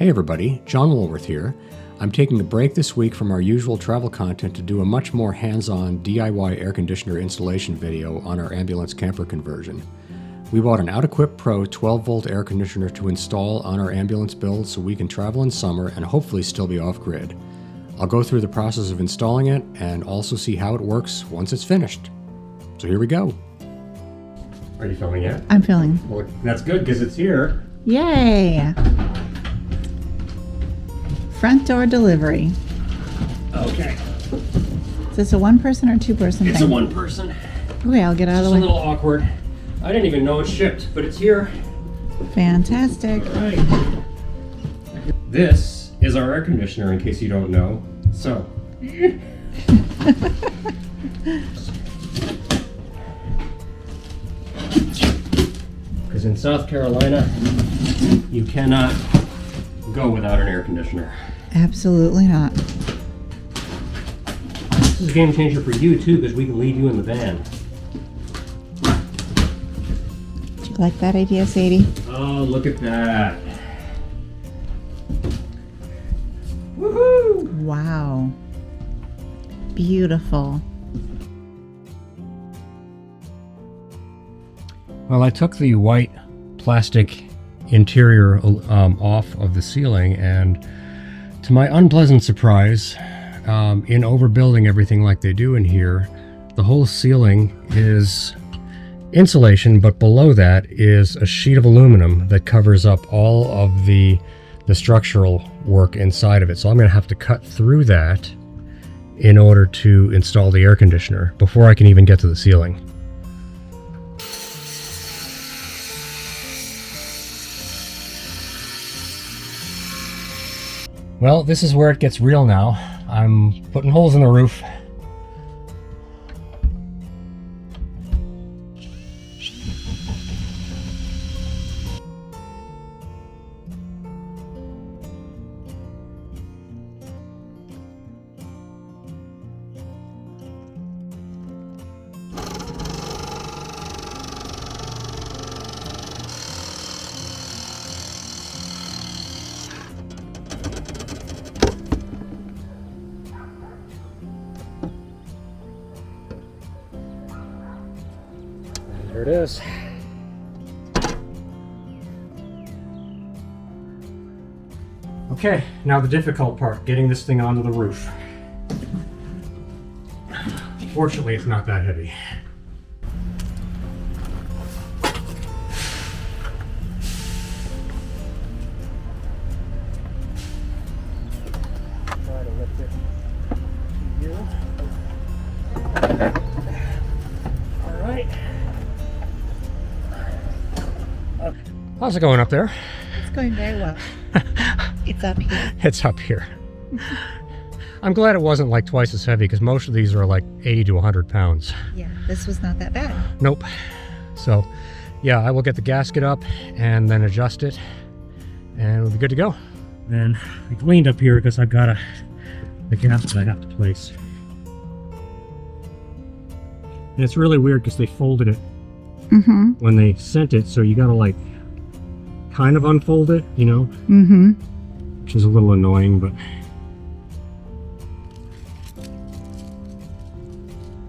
Hey everybody, John Woolworth here. I'm taking a break this week from our usual travel content to do a much more hands-on DIY air conditioner installation video on our ambulance camper conversion. We bought an OutequipPro 12-volt air conditioner to install on our ambulance build so we can travel in summer and hopefully still be off-grid. I'll go through the process of installing it and also see how it works once it's finished. So here we go. Are you filming yet? I'm filming. Well, that's good because it's here. Yay! Front door delivery. Okay. Is this a one-person or two-person thing? It's a one-person. Okay, I'll get out of the way. It's a little awkward. I didn't even know it shipped, but it's here. Fantastic. All right. This is our air conditioner, in case you don't know. So. Because in South Carolina, you cannot go without an air conditioner. Absolutely not. This is a game changer for you too, because we can leave you in the van. Do you like that idea, Sadie? Oh, look at that. Woohoo! Wow. Beautiful. Well, I took the white plastic interior off of the ceiling, and to my unpleasant surprise, in overbuilding everything like they do in here, the whole ceiling is insulation, but below that is a sheet of aluminum that covers up all of the structural work inside of it. So I'm going to have to cut through that in order to install the air conditioner before I can even get to the ceiling. Well, this is where it gets real now. I'm putting holes in the roof. There it is. Okay, now the difficult part, getting this thing onto the roof. Fortunately, it's not that heavy. Try to lift it to you. All right. How's it going up there? It's going very well. It's up here. It's up here. I'm glad it wasn't like twice as heavy, because most of these are like 80 to 100 pounds. Yeah, this was not that bad. Nope. So, yeah, I will get the gasket up and then adjust it, and we'll be good to go. Then I cleaned up here because I've got the gasket I have to place. And it's really weird because they folded it when they sent it, so you gotta like kind of unfold it, you know? Which is a little annoying, but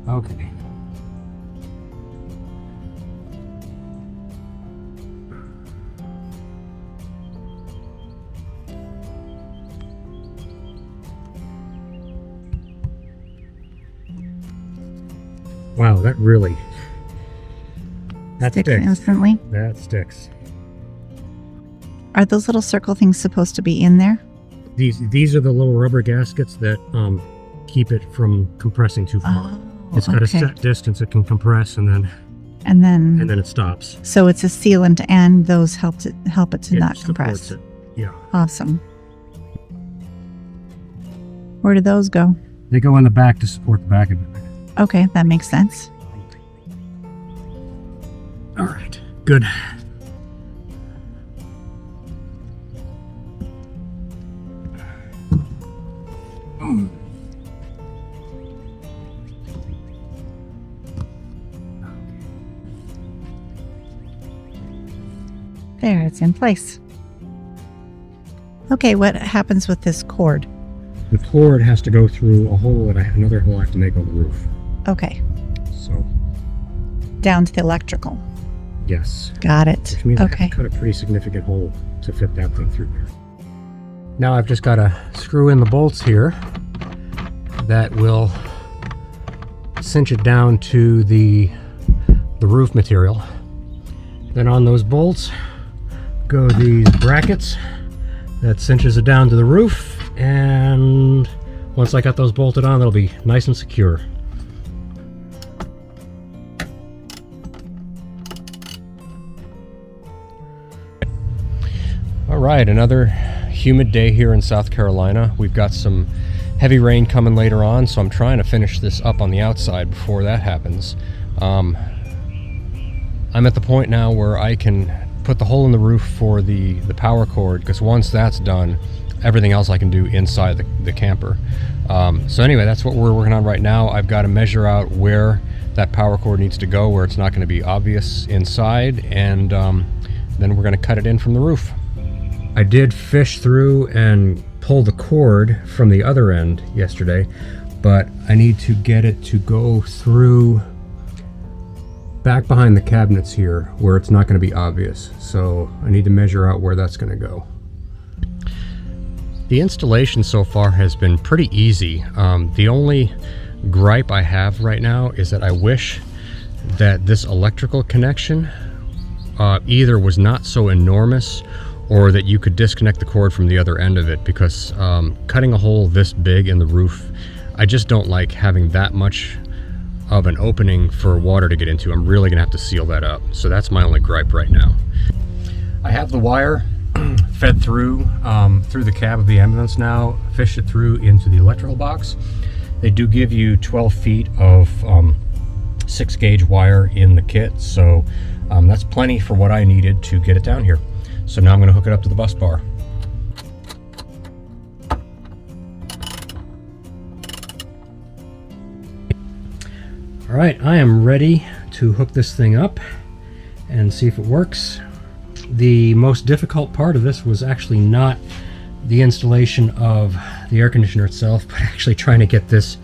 okay. Wow, that really Sticks instantly. That sticks. Are those little circle things supposed to be in there? These are the little rubber gaskets that keep it from compressing too far. Oh, it's got a set distance it can compress, and then it stops. So it's a sealant, and those help it to not compress. It. Yeah. Awesome. Where do those go? They go in the back to support the back of it. Okay, that makes sense. All right. Good. There, it's in place. Okay, what happens with this cord? The cord has to go through a hole and another hole I have to make on the roof. Okay. So. Down to the electrical. Yes. Got it. Which means I Okay. have to cut a pretty significant hole to fit that thing through there. Now I've just got to screw in the bolts here that will cinch it down to the roof material. Then on those bolts go these brackets that cinches it down to the roof, and once I got those bolted on, it'll be nice and secure. All right, another humid day here in South Carolina. We've got some heavy rain coming later on, so I'm trying to finish this up on the outside before that happens. I'm at the point now where I can put the hole in the roof for the power cord, because once that's done, everything else I can do inside the camper. So anyway, that's what we're working on right now. I've got to measure out where that power cord needs to go, where it's not going to be obvious inside, and then we're going to cut it in from the roof. I did fish through and pull the cord from the other end yesterday, but I need to get it to go through back behind the cabinets here where it's not going to be obvious. So I need to measure out where that's going to go. The installation so far has been pretty easy. The only gripe I have right now is that I wish that this electrical connection either was not so enormous, or that you could disconnect the cord from the other end of it, because cutting a hole this big in the roof, I just don't like having that much of an opening for water to get into. I'm really gonna have to seal that up. So that's my only gripe right now. I have the wire fed through the cab of the ambulance now, fished it through into the electrical box. They do give you 12 feet of 6-gauge wire in the kit, so that's plenty for what I needed to get it down here. So now I'm going to hook it up to the bus bar. All right, I am ready to hook this thing up and see if it works. The most difficult part of this was actually not the installation of the air conditioner itself, but actually trying to get this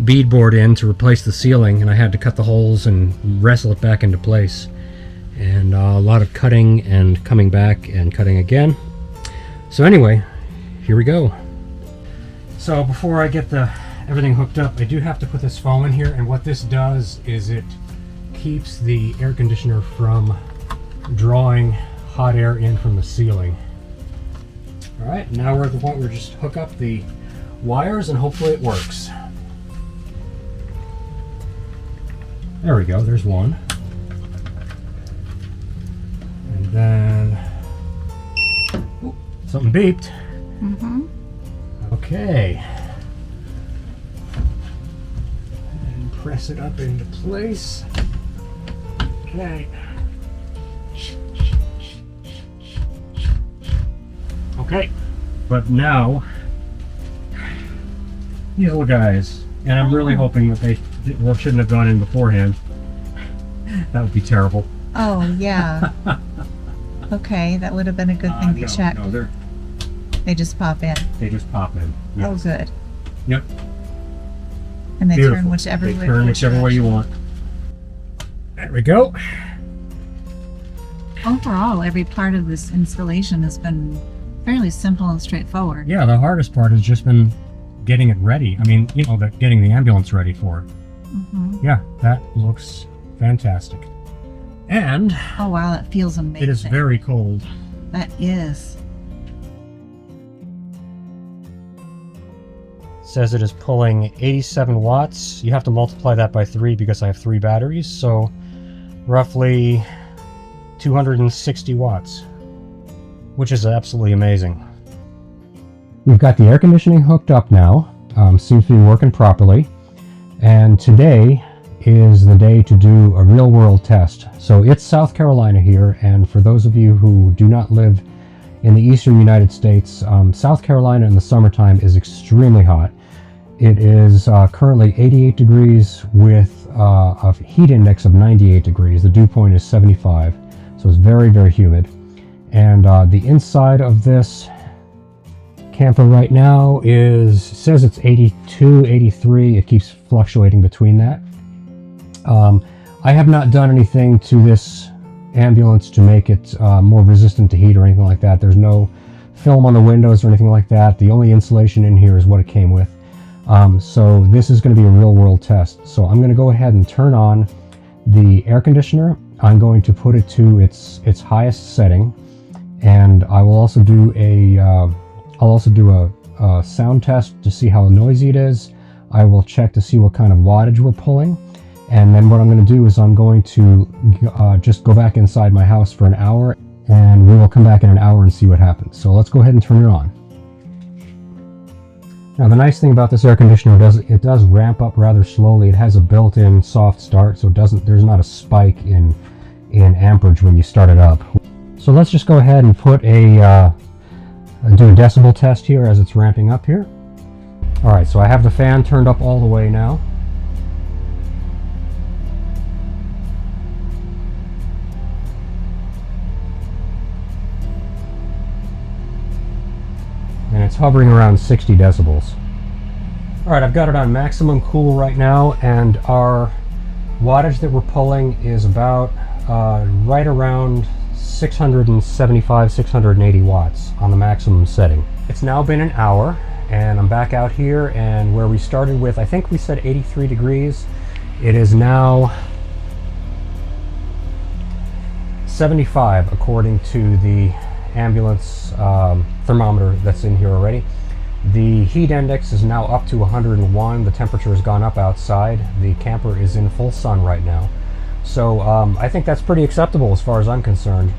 beadboard in to replace the ceiling, and I had to cut the holes and wrestle it back into place. And a lot of cutting and coming back and cutting again. So anyway, here we go. So before I get everything hooked up, I do have to put this foam in here, and what this does is it keeps the air conditioner from drawing hot air in from the ceiling. All right, now we're at the point where we just hook up the wires and hopefully it works. There we go, there's one. And then, oh, something beeped. Okay. And press it up into place. Okay. Okay. But now, these little guys, and I'm really hoping that they shouldn't have gone in beforehand. That would be terrible. Oh, yeah. Okay, that would have been a good thing to check. No, they just pop in. They just pop in. Yes. Oh, good. Yep. And they Beautiful. turn whichever way. They turn whichever way you want. There we go. Overall, every part of this installation has been fairly simple and straightforward. Yeah, the hardest part has just been getting it ready. I mean, you know, getting the ambulance ready for it. Yeah, that looks fantastic. And oh wow, that feels amazing. It is very cold. That is. It says it is pulling 87 watts. You have to multiply that by 3 because I have 3 batteries, so roughly 260 watts, which is absolutely amazing. We've got the air conditioning hooked up now. Seems to be working properly. And today is the day to do a real world test. So it's South Carolina here, and for those of you who do not live in the eastern United States, South Carolina in the summertime is extremely hot. It is currently 88 degrees with a heat index of 98 degrees. The dew point is 75, so it's very, very humid. And the inside of this camper right now says it's 82, 83. It keeps fluctuating between that. I have not done anything to this ambulance to make it more resistant to heat or anything like that. There's no film on the windows or anything like that. The only insulation in here is what it came with. So this is going to be a real world test. So I'm going to go ahead and turn on the air conditioner. I'm going to put it to its highest setting, and I will also do a sound test to see how noisy it is. I will check to see what kind of wattage we're pulling. And then what I'm going to do is I'm going to just go back inside my house for an hour, and we will come back in an hour and see what happens. So let's go ahead and turn it on. Now the nice thing about this air conditioner is it does ramp up rather slowly. It has a built-in soft start, so there's not a spike in amperage when you start it up. So let's just go ahead and do a decibel test here as it's ramping up here. All right, so I have the fan turned up all the way now. And it's hovering around 60 decibels. All right, I've got it on maximum cool right now, and our wattage that we're pulling is about right around 675, 680 watts on the maximum setting. It's now been an hour, and I'm back out here, and where we started with, I think we said 83 degrees, it is now 75 according to the ambulance thermometer that's in here already. The heat index is now up to 101. The temperature has gone up outside. The camper is in full sun right now. So I think that's pretty acceptable as far as I'm concerned.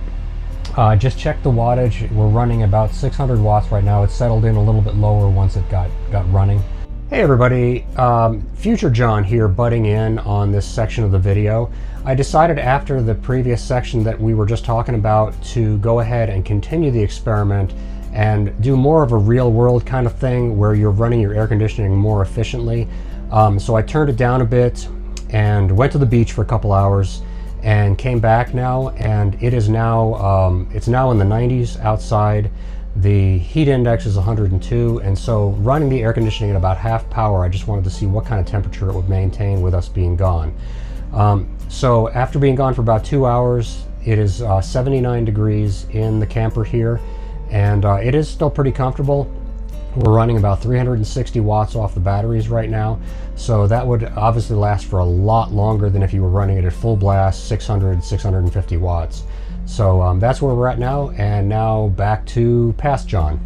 Just check the wattage. We're running about 600 watts right now. It settled in a little bit lower once it got running. Hey everybody, Future John here, butting in on this section of the video. I decided after the previous section that we were just talking about to go ahead and continue the experiment and do more of a real world kind of thing where you're running your air conditioning more efficiently. So I turned it down a bit and went to the beach for a couple hours and came back now, and it is now it's now in the 90s outside. The heat index is 102, and so running the air conditioning at about half power, I just wanted to see what kind of temperature it would maintain with us being gone. So after being gone for about 2 hours, it is 79 degrees in the camper here, and it is still pretty comfortable. We're running about 360 watts off the batteries right now, so that would obviously last for a lot longer than if you were running it at full blast, 600, 650 watts. So that's where we're at now, and now back to past John.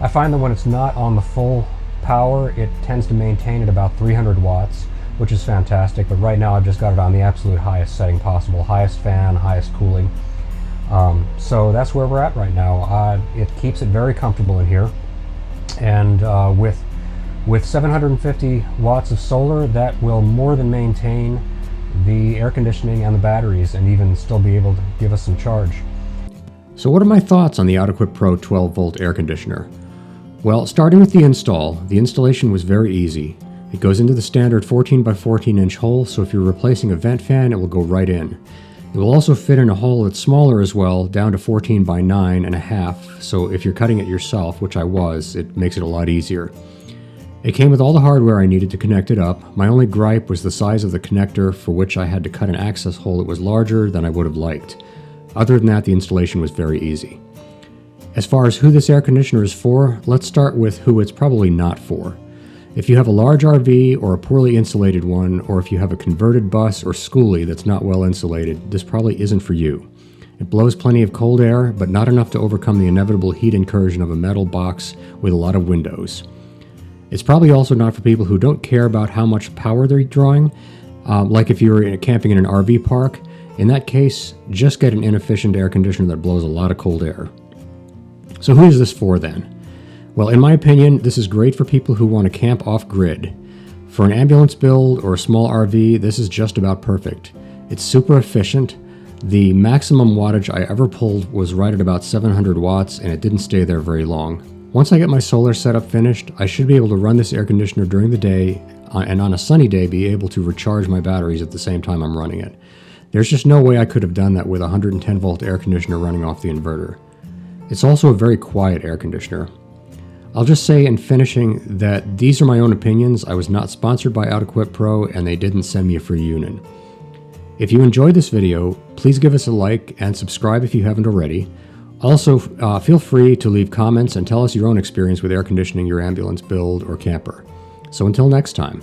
I find that when it's not on the full power, it tends to maintain at about 300 watts, which is fantastic, but right now I've just got it on the absolute highest setting possible, highest fan, highest cooling. So that's where we're at right now. It keeps it very comfortable in here, and with 750 watts of solar, that will more than maintain the air conditioning and the batteries, and even still be able to give us some charge. So what are my thoughts on the OutequipPro 12 volt air conditioner? Well, starting with the installation was very easy. It goes into the standard 14 by 14 inch hole, so if you're replacing a vent fan, it will go right in. It will also fit in a hole that's smaller as well, down to 14 by 9.5, so if you're cutting it yourself, which I was, it makes it a lot easier. It came with all the hardware I needed to connect it up. My only gripe was the size of the connector, for which I had to cut an access hole that was larger than I would have liked. Other than that, the installation was very easy. As far as who this air conditioner is for, let's start with who it's probably not for. If you have a large RV or a poorly insulated one, or if you have a converted bus or schoolie that's not well insulated, this probably isn't for you. It blows plenty of cold air, but not enough to overcome the inevitable heat incursion of a metal box with a lot of windows. It's probably also not for people who don't care about how much power they're drawing, like if you're camping in an RV park. In that case, just get an inefficient air conditioner that blows a lot of cold air. So who is this for then? Well, in my opinion, this is great for people who want to camp off-grid. For an ambulance build or a small RV, this is just about perfect. It's super efficient. The maximum wattage I ever pulled was right at about 700 watts, and it didn't stay there very long. Once I get my solar setup finished, I should be able to run this air conditioner during the day, and on a sunny day be able to recharge my batteries at the same time I'm running it. There's just no way I could have done that with a 110 volt air conditioner running off the inverter. It's also a very quiet air conditioner. I'll just say in finishing that these are my own opinions. I was not sponsored by OutequipPro, and they didn't send me a free unit. If you enjoyed this video, please give us a like and subscribe if you haven't already. Also, feel free to leave comments and tell us your own experience with air conditioning your ambulance, build, or camper. So until next time.